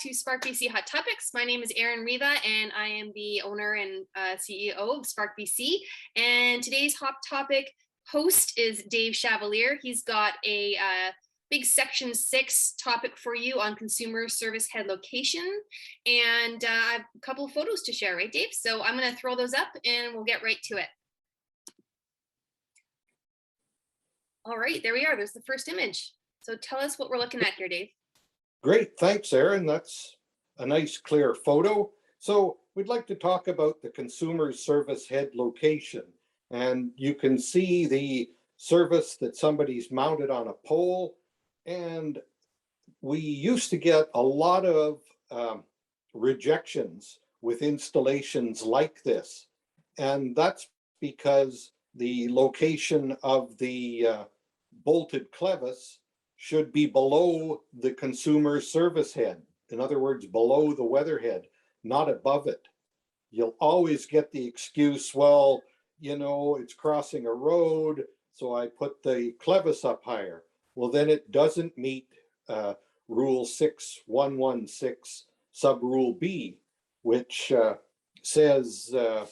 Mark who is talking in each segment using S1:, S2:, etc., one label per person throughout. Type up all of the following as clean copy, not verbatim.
S1: to SparkBC Hot Topics. My name is Erin Riva, and I am the owner and CEO of SparkBC. And today's hot topic host is Dave Shavalier. He's got a big Section 6 topic for you on consumer service head location. And I have a couple of photos to share, right, Dave? So I'm going to throw those up and we'll get right to it. All right, there we are. There's the first image. So tell us what we're looking at here, Dave.
S2: Great, thanks, Erin. That's a nice, clear photo. So we'd like to talk about the consumer service head location. And you can see the service that somebody's mounted on a pole. And we used to get a lot of rejections with installations like this. And that's because the location of the bolted clevis should be below the consumer service head. In other words, below the weather head, not above it. You'll always get the excuse, well, you know, it's crossing a road, so I put the clevis up higher. Well, then it doesn't meet Rule 6116, sub Rule B, which says that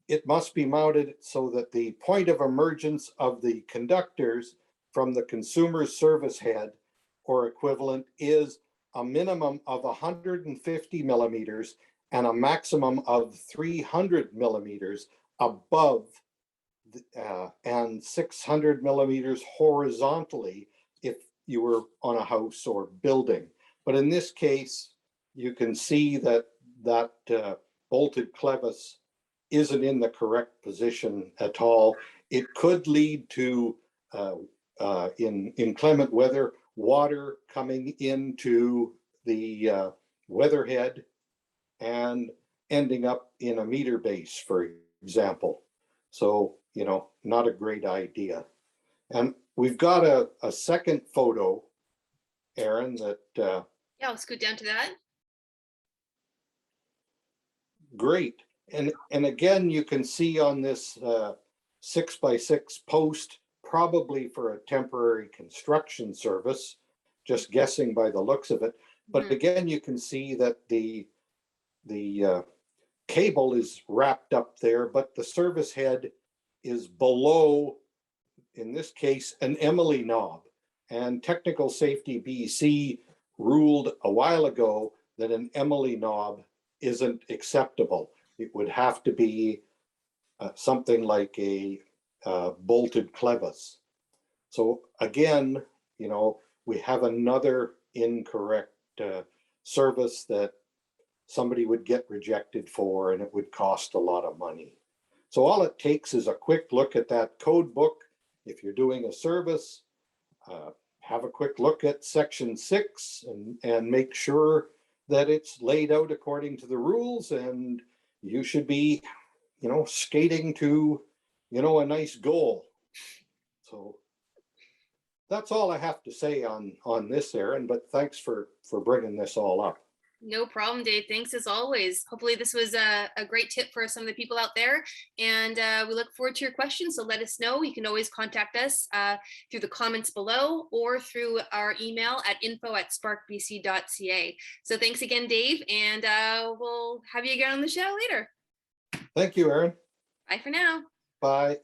S2: it must be mounted so that the point of emergence of the conductors from the consumer service head or equivalent is a minimum of 150 millimeters and a maximum of 300 millimeters above and 600 millimeters horizontally if you were on a house or building. But in this case, you can see that bolted clevis isn't in the correct position at all. It could lead to in inclement weather, water coming into the weatherhead and ending up in a meter base, for example. So, you know, not a great idea. And we've got a second photo, Erin, that
S1: yeah, I'll scoot down to that.
S2: Great. And again, you can see on this 6x6 post, probably for a temporary construction service, just guessing by the looks of it. But again, you can see that the cable is wrapped up there, but the service head is below, in this case, an Emily knob. And Technical Safety BC ruled a while ago that an Emily knob isn't acceptable. It would have to be something like a bolted clevis. So again, you know, we have another incorrect service that somebody would get rejected for, and it would cost a lot of money. So all it takes is a quick look at that code book. If you're doing a service, have a quick look at Section 6 and make sure that it's laid out according to the rules, and you should be, you know, skating to, you know, a nice goal. So that's all I have to say on this, Erin, but thanks for bringing this all up.
S1: No problem, Dave. Thanks as always. Hopefully this was a great tip for some of the people out there. And we look forward to your questions. So let us know. You can always contact us through the comments below or through our email at info@sparkbc.ca. So thanks again, Dave. And we'll have you again on the show later.
S2: Thank you, Erin.
S1: Bye for now.
S2: Bye.